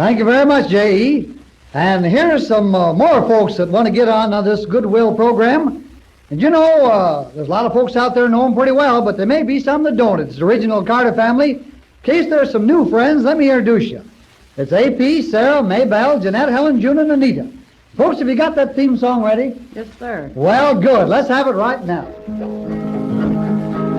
Thank you very much, J.E. And here's some more folks that want to get on this Goodwill program. And you know, there's a lot of folks out there know them pretty well, but there may be some that don't. It's the original Carter family. In case there's some new friends, let me introduce you. It's A.P., Sara, Maybelle, Janette, Helen, June, and Anita. Folks, have you got that theme song ready? Yes, sir. Well, good. Let's have it right now.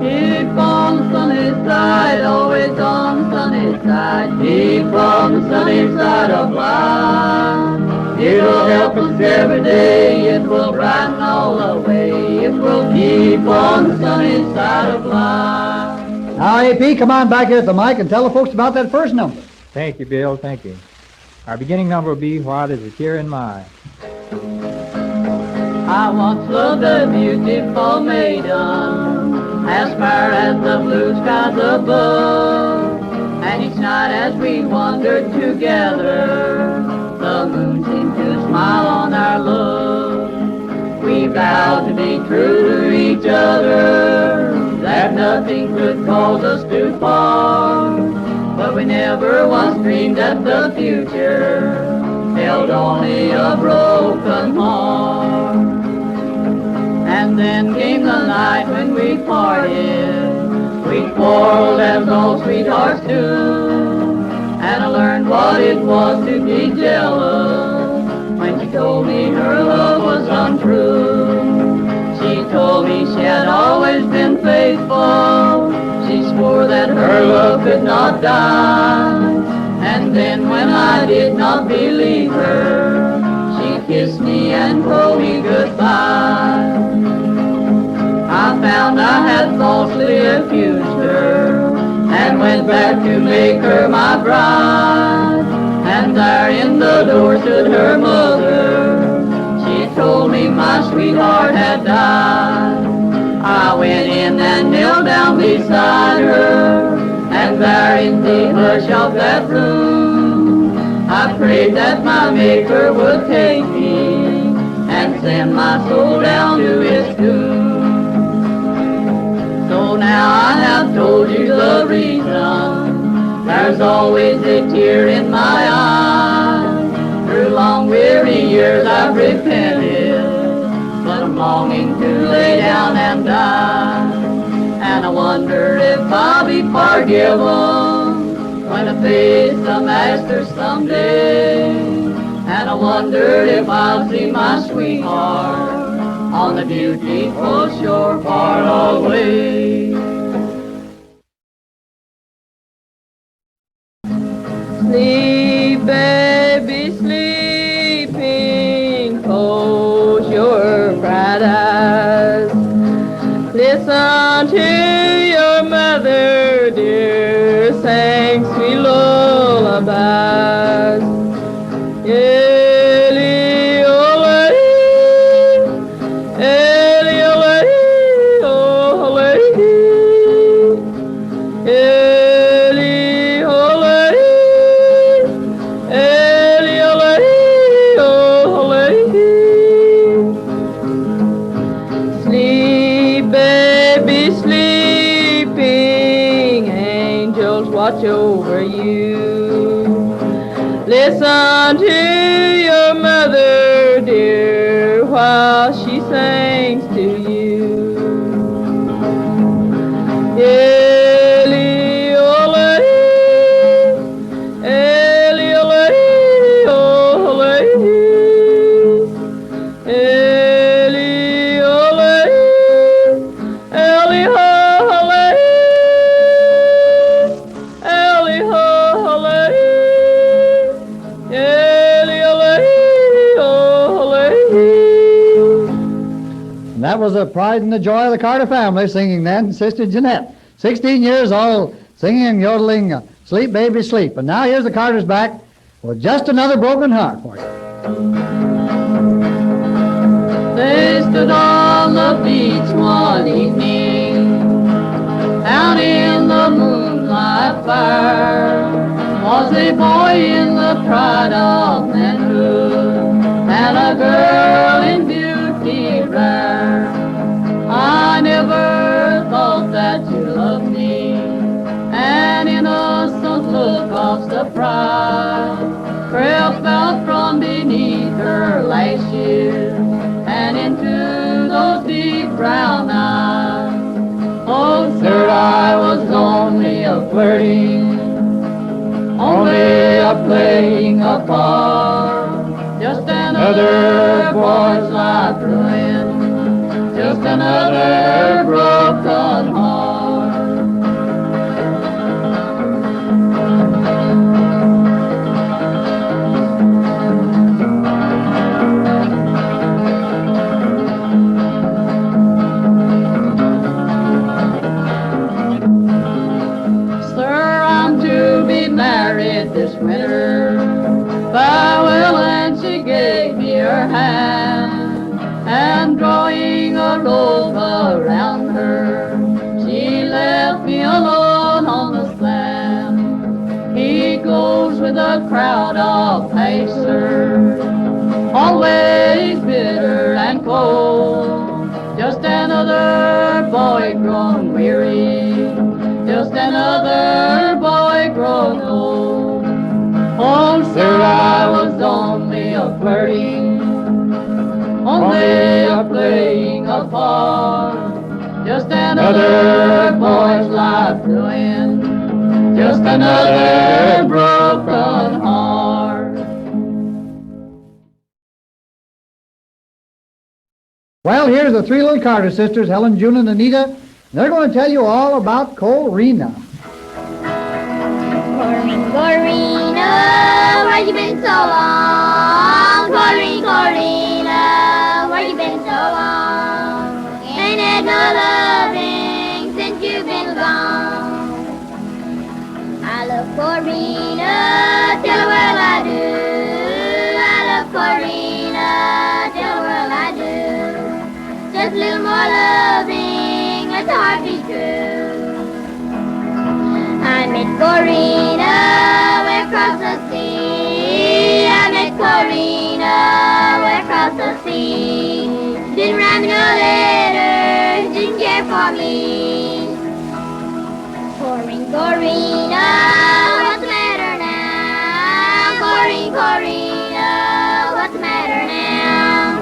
Keep on the sunny side, always on the sunny side. Keep on the sunny side of life. It'll help us every day, it will brighten all the way. It will keep on the sunny side of life. Now, A.P., come on back here at the mic and tell the folks about that first number. Thank you, Bill. Thank you. Our beginning number will be What is a Tear in My Eye? I once loved a beautiful maiden, as far as the blue skies above. And each night as we wandered together, the moon seemed to smile on our love. We vowed to be true to each other, that nothing could cause us to part. But we never once dreamed that the future held only a broken heart. And then came the night when we parted. We quarreled as all sweethearts do, and I learned what it was to be jealous when she told me her love was untrue. She told me she had always been faithful. She swore that her love could not die. And then when I did not believe her, she kissed me and told me goodbye. I found I had falsely accused her, and went back to make her my bride. And there in the door stood her mother. She told me my sweetheart had died. I went in and knelt down beside her, and there in the hush of that room, I prayed that my Maker would take me and send my soul down to his tomb. So now I have told you the reason there's always a tear in my eye. Through long weary years I've repented, but I'm longing to lay down and die. And I wonder if I'll be forgiven when I face the Master someday. And I wonder if I'll see my sweetheart on the beautiful shore far away. Sleep, baby, sleeping, close your bright eyes. Listen to your mother, dear, sing sweet lullabies. Watch over you. Listen to your mother, dear, while she sings to you. Eli, ole, Eli, ole, ole, Eli, ole, Eli, ole. That was the pride and the joy of the Carter family singing then, Sister Janette. 16 years old, singing and yodeling, Sleep, Baby, Sleep. And now here's the Carters back with Just Another Broken Heart for you. They stood on the beach one evening, out in the moonlight fire, was a boy in the pride of manhood, and a girl in beauty rare. I never thought that you loved me, an innocent look of surprise. last year, and into those deep brown eyes. Oh, sir, I was only a flirting, only a playing a part, just another boy's life ruin, just another broken heart. Married this winter, farewell, and she gave me her hand, and drawing a robe around her, she left me alone on the sand. He goes with a crowd of pacers, always bitter and cold, just another boy grown weary, just another boy grown old. Oh, sir, I was only a flirting, only a playing a part, just another boy's life ruined, just another broken heart. Well, here's the three little Carter sisters, Helen, June, and Anita. They're going to tell you all about Corrina. Corrina, where you been so long? Corrina, where you been so long? Ain't had no loving since you've been gone. I love Corrina, tell the world I do. I love Corrina, tell the world I do. Just a little more loving, let the heart be true. I met Corrina way across the sea. I met Corrina way across the sea. Didn't write me no letters, didn't care for me. Corrina, what's the matter now? Corrina, what's the matter now?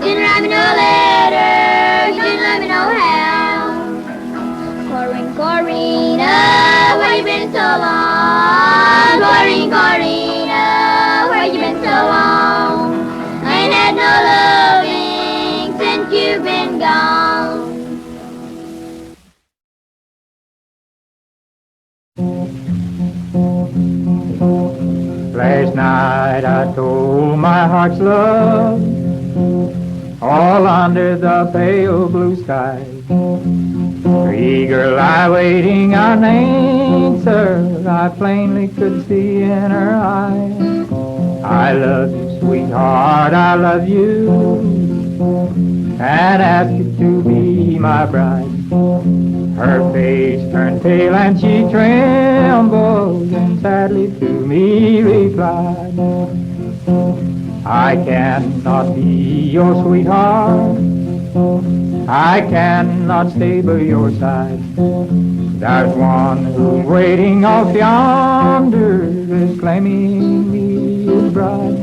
Didn't write me no letters, didn't let me know how. Corrina, where you been so long? Corrina, where you been so long? I ain't had no loving since you've been gone. Last night I told my heart's love, all under the pale blue sky. Eager lie waiting an answer, I plainly could see in her eyes. I love you, sweetheart, I love you, and ask you to be my bride. Her face turned pale and she trembled, and sadly to me replied, I cannot be your sweetheart, I cannot stay by your side. There's one who's waiting off yonder, is claiming me his bride.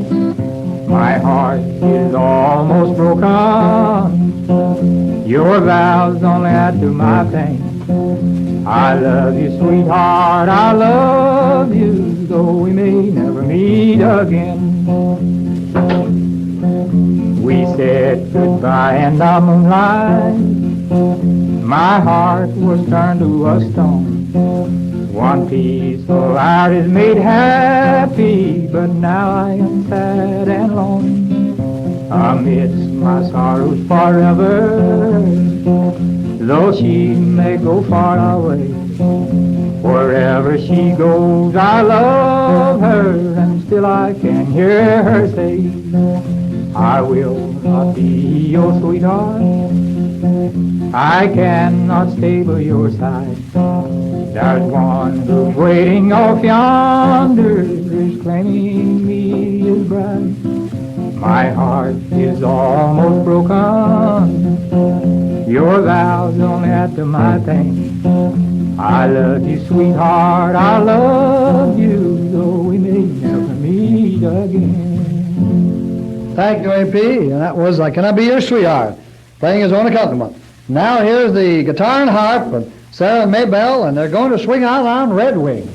My heart is almost broken, your vows only add to my pain. I love you, sweetheart, I love you, though we may never meet again. We said goodbye in the moonlight, my heart was turned to a stone. One peaceful hour is made happy, but now I am sad and lone. Amidst my sorrows forever, though she may go far away, wherever she goes I love her, and still I can hear her say, I will not be your sweetheart, I cannot stay by your side. There's one who's waiting off yonder, is claiming me his bride. My heart is almost broken, your vows only add to my pain. I love you, sweetheart, I love you, though we may never meet again. Thank you, AP. And that was Can I Be Your Sweetheart, playing his own accompaniment. Now here's the guitar and harp of Sara Maybelle, and they're going to swing out on Red Wing.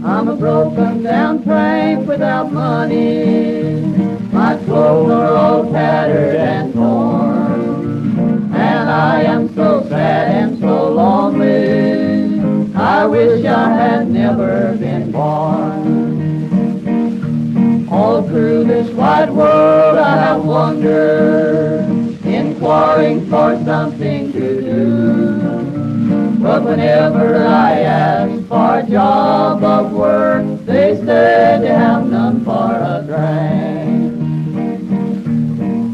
I'm a broken down tramp without money. My clothes are all tattered and torn, and I am so sad and so lonely. I wish I had never been born. All through this wide world I have wandered, inquiring for something to do. But whenever I asked for a job of work, they said they have none for a drink.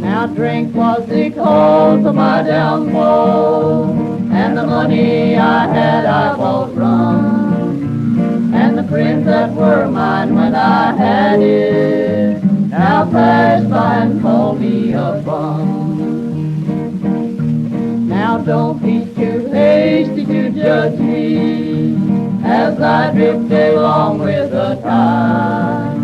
Now drink was the cause of my downfall, and the money I had I bought rum. And the friends that were mine when I had it now pass by and call me a bum. Now don't be too hasty to judge me as I drift along with the tide.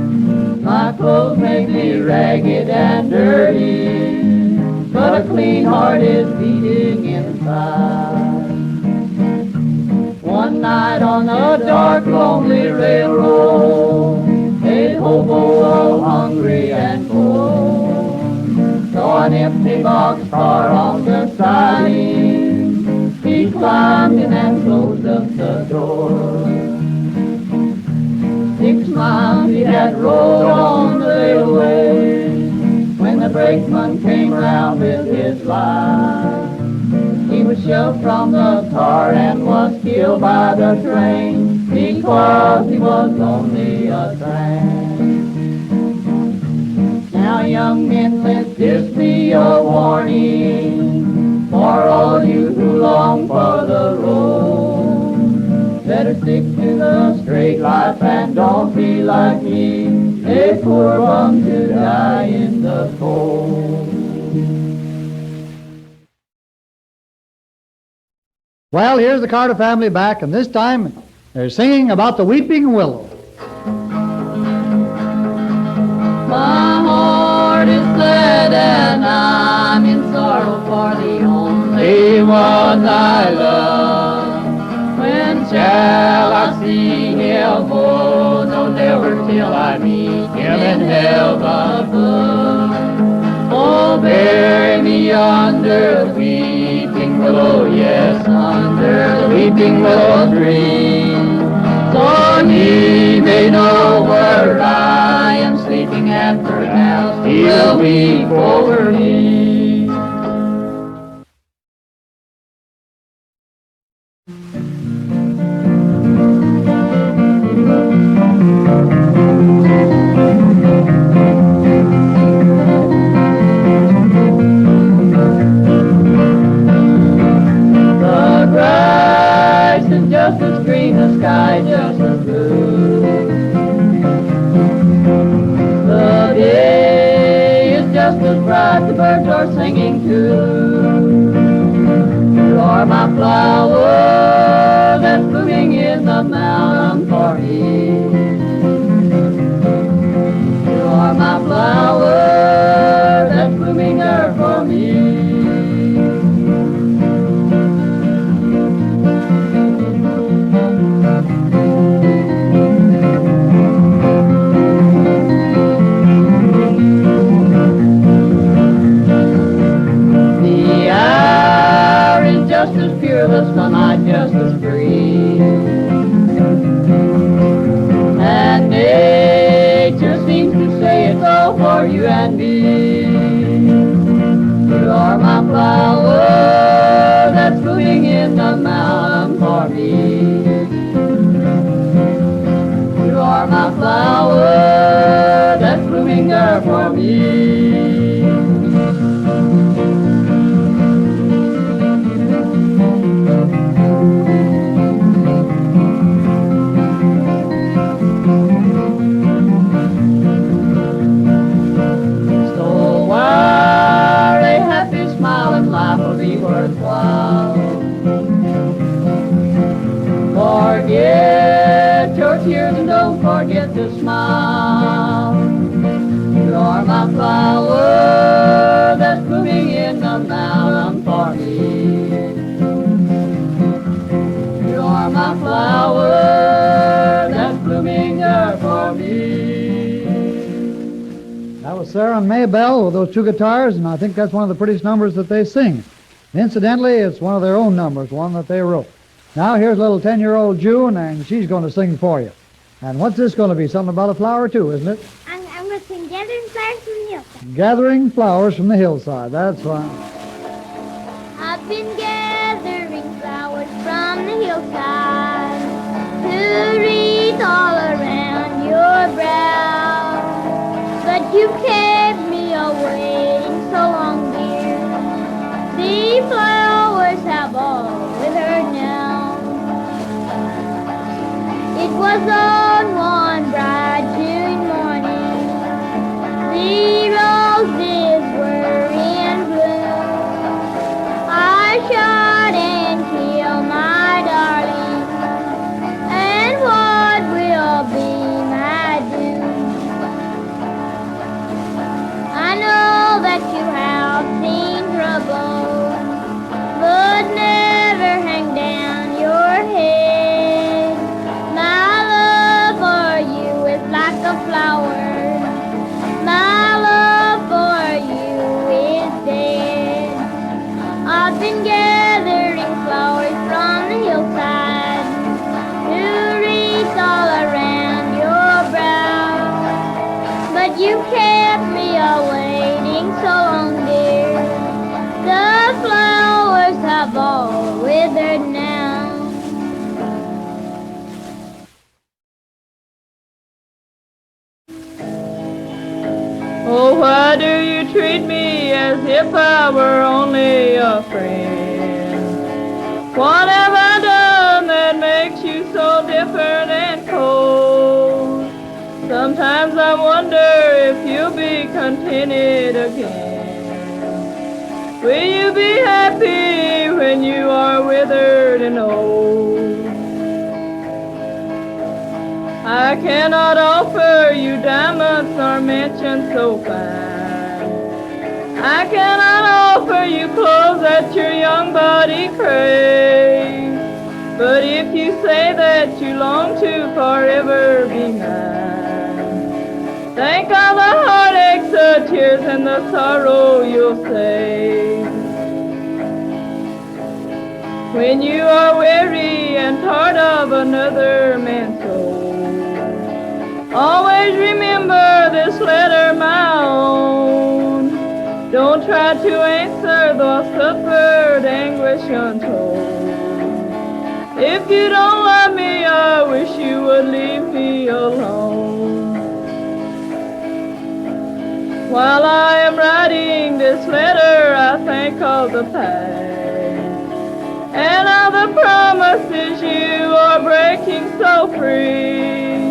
My clothes may be ragged and dirty, but a clean heart is beating inside. One night on a dark, lonely railroad, a hobo all hungry and cold saw an empty boxcar on the siding. He climbed in and closed up the door. 6 miles he had rode on the railway when the brakeman came round with his light. He was shoved from the car and was killed by the train because he was only a tramp. Now young men, let this be a warning for all you who long for the road. Better stick to the straight life and don't be like me, a poor bum to die in the cold. Well, here's the Carter family back, and this time they're singing about the Weeping Willow. My heart is sad and I'm in sorrow for the only one I love. When shall I see him? Oh, no, never till I meet him in heaven above. Oh, bury me under the weeping willow, yes, under the weeping willow tree, so he may know where I am sleeping, and perhaps he'll weep over me. The grass is just as green, the sky just as blue. The day is just as bright, the birds are singing too. You are my flower that's blooming in the mountain for me. You are my flower that's blooming there for me. just as pure, the sunlight just as free. And nature seems to say it's all for you and me. You are my flower that's blooming in the mountain for me. You are my flower that's blooming there for me. Worthwhile. Forget your tears and don't forget to smile. You are my flower that's blooming in the mountain for me. You are my flower that's blooming there for me. That was Sara and Maybelle with those two guitars, and I think that's one of the prettiest numbers that they sing. Incidentally, it's one of their own numbers, one that they wrote. Now here's little 10-year-old June, and she's going to sing for you. And what's this going to be? Something about a flower, too, isn't it? I'm going to sing Gathering Flowers from the Hillside. Gathering Flowers from the Hillside. That's fine. I've been gathering flowers from the hillside to wreath all around your brow. But you kept me awaiting so long, dear. The flowers have all withered now. It was on one bright June morning, the roses were in bloom. I shot and killed my darling, and what will be my doom? I know that you have seen trouble, but never hang down your head. My love for you is like a flower. My love for you is dead. I've been gathering flowers from the hillside to wreath all around your brow. But you kept me awaiting so long, dear. The flowers have all withered now. Oh, why do you treat me as if I were only a friend? What have I done that makes you so different and cold? Sometimes I wonder if you'll be contented again. Will you be happy when you are withered and old? I cannot offer you diamonds nor mansions so fine. I cannot offer you clothes that your young body craves. But if you say that you long to forever be mine, think of the heartaches, the tears, and the sorrow you'll save. When you are weary and tired of another man's soul, always remember this letter, my own. Don't try to answer the suffered anguish untold. If you don't love me, I wish you would leave me alone. While I am writing this letter, I think of the past and of the promises you are breaking so free.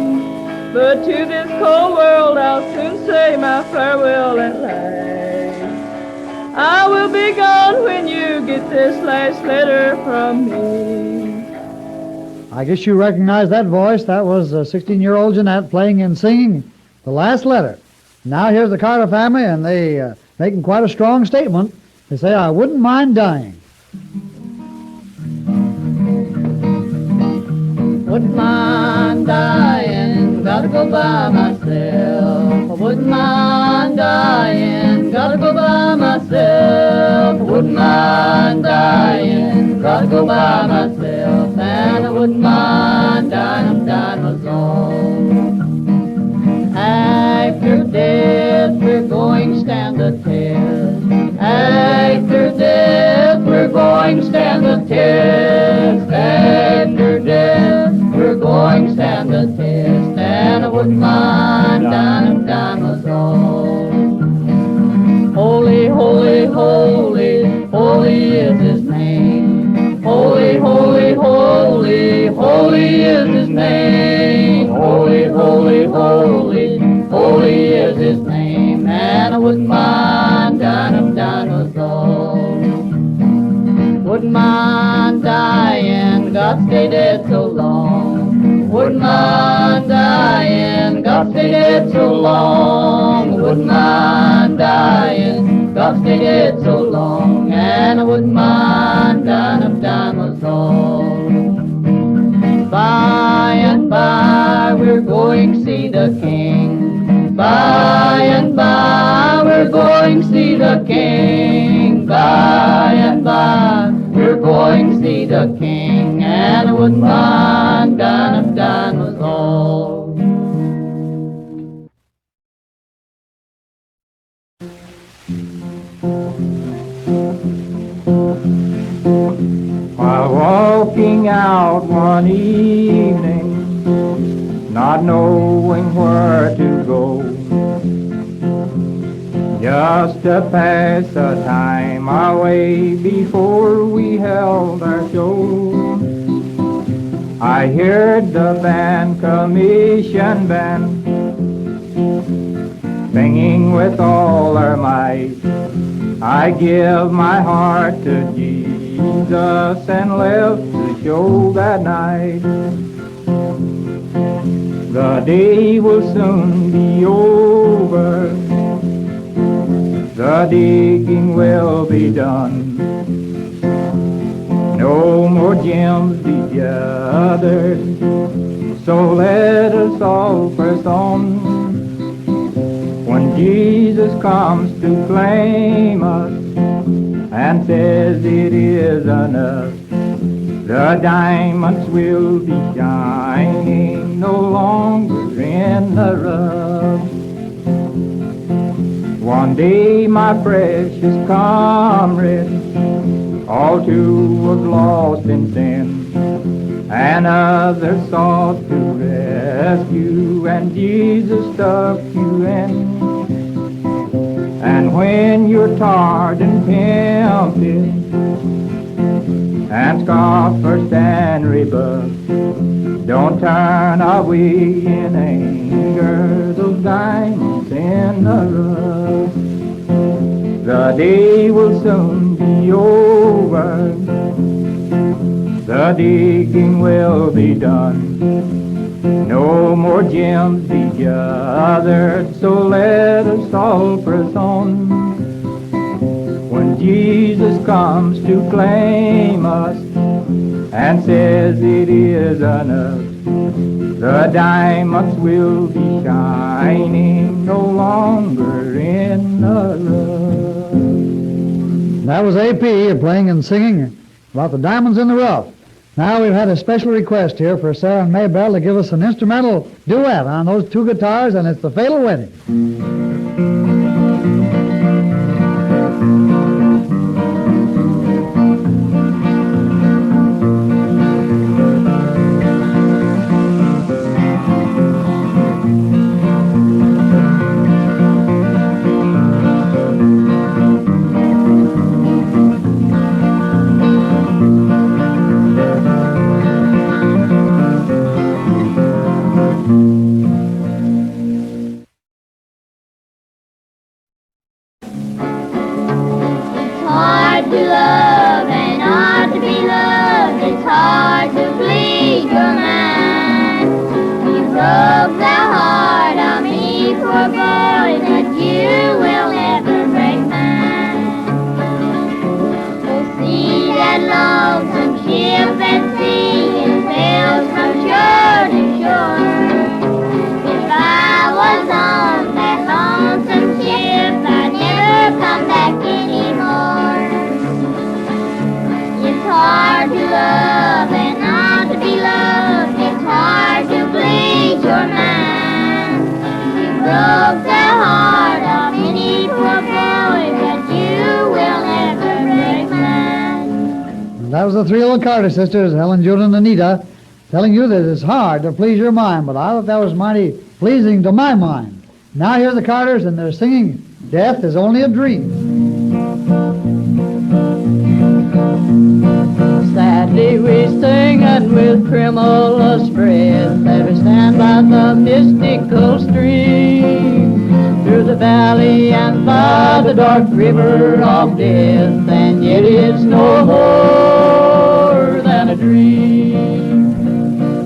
But to this cold world I'll soon say my farewell at last. I will be gone when you get this last letter from me. I guess you recognize that voice. That was 16-year-old Janette playing and singing The Last Letter. Now here's the Carter family, and they making quite a strong statement. They say, I wouldn't mind dying. Wouldn't mind dying, gotta go by myself. I wouldn't mind dying, gotta go by myself. I wouldn't mind dying, Gotta go by myself, and I wouldn't mind dying alone. After death, we're going to stand the test. After death, we're going to stand the test. After death, we're going to stand the test. And I wouldn't mind dying alone. Holy, holy, holy, holy is His name. Holy, holy, holy, holy is His name. Holy, holy, holy, holy is His name. And I wouldn't mind dying alone. Wouldn't mind dying, God stay dead so long. Wouldn't mind dying, God stay dead so long. Wouldn't mind dying, God stay dead so long. And I wouldn't mind dying alone. By and by we're going to see the King. By and by we're going to see the King. By and by we're going to see the King. And I wouldn't mind dying alone. While walking out one evening, not knowing where to go, just to pass the time away before we held our show, I heard the band, commission band, singing with all their might. I give my heart to Jesus and left the show that night. The day will soon be over, the digging will be done. No more gems be gathered, so let us all press on. When Jesus comes to claim us and says it is enough, the diamonds will be shining no longer in the rough. One day, my precious comrade, all too was lost in sin, and others sought to rescue, and Jesus stuck you in. And when you're tired and tempted, and scoffers stand rebuffed, don't turn away in anger, those diamonds in the rough. The day will soon be over, the digging will be done. No more gems be gathered, so let us all press on. When Jesus comes to claim us and says it is enough, the diamonds will be shining no longer in the rough. That was AP playing and singing about the diamonds in the rough. Now we've had a special request here for Sara Maybelle to give us an instrumental duet on those two guitars, and it's The Fatal Wedding. That was the three little Carter sisters, Helen, June, and Anita, telling you that it's hard to please your mind, but I thought that was mighty pleasing to my mind. Now here's the Carters, and they're singing Death is Only a Dream. Sadly we sing and with tremulous breath that we stand by the mystical stream, through the valley and by the dark river of death, and yet it's no more than a dream.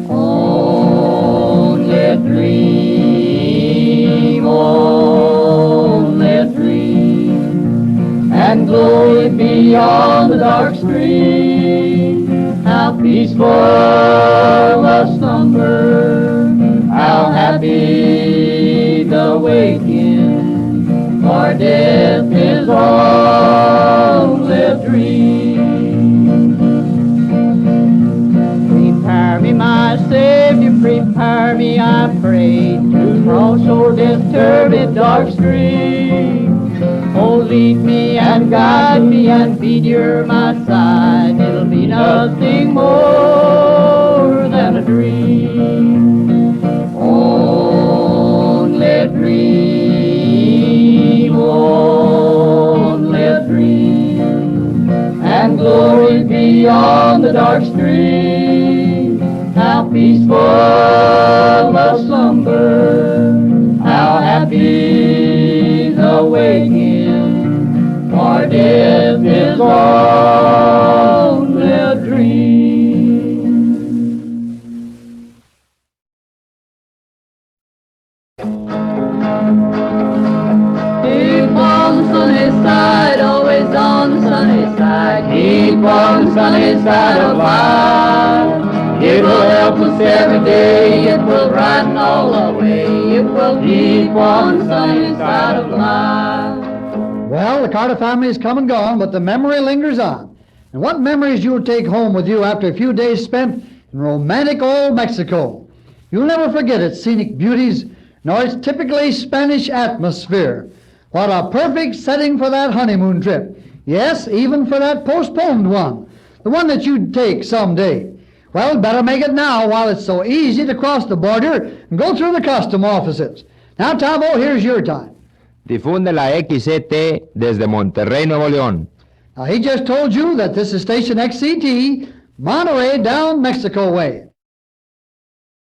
Only a dream, only a dream, and glory beyond the dark stream. How peaceful the slumber, how happy the waking, for death is only a dream. Prepare me, my Savior, prepare me, I pray, to cross o'er this turbid dark stream. Oh, lead me and guide me and be near my side. It'll be nothing more than a dream. Only a dream, only a dream, and glory beyond the dark stream. How peaceful the slumber, how happy the waking, for death is only a dream. Keep on the sunny side, always on the sunny side. Keep on the sunny side of life. It will help us every day, it will brighten all the way. It will keep on the sunny side of life. Well, the Carter family is come and gone, but the memory lingers on. And what memories you'll take home with you after a few days spent in romantic old Mexico. You'll never forget its scenic beauties, nor its typically Spanish atmosphere. What a perfect setting for that honeymoon trip. Yes, even for that postponed one, the one that you'd take someday. Well, better make it now while it's so easy to cross the border and go through the custom offices. Now, Tavo, here's your time. Difunde la XET desde Monterrey, Nuevo León. Now, he just told you that this is station XCT, Monterey down Mexico way.